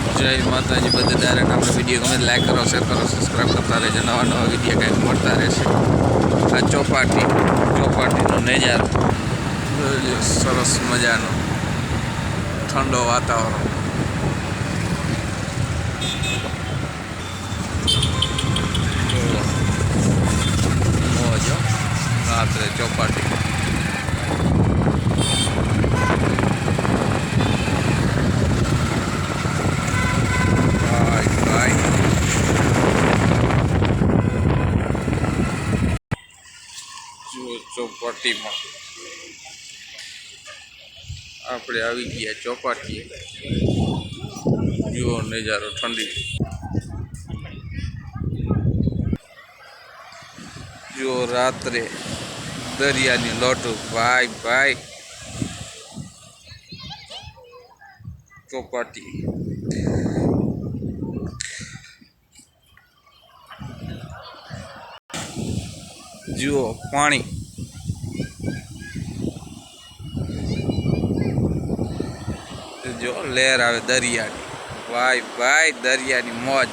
જય માતાજી બધા ડાયરેક્ટ આપણે વિડીયો ગમે લાઈક કરો શેર કરો સબસ્ક્રાઈબ કરતા રહેજો નવા વિડીયો કંઈક મળતા રહેશે આ ચોપાટીનો નજારો સરસ મજાનો ઠંડો વાતાવરણ મોજ રાત્રે ચોપાટી ચોપાટીમાં આપણે આવી ગયા ચોપાટીએ જુઓ નજારો ઠંડી જુઓ રાત્રે દરિયાની લોટો ભાઈ ચોપાટી જુઓ પાણી જો લહેર આવે દરિયાની ભાઈ દરિયાની મોજ।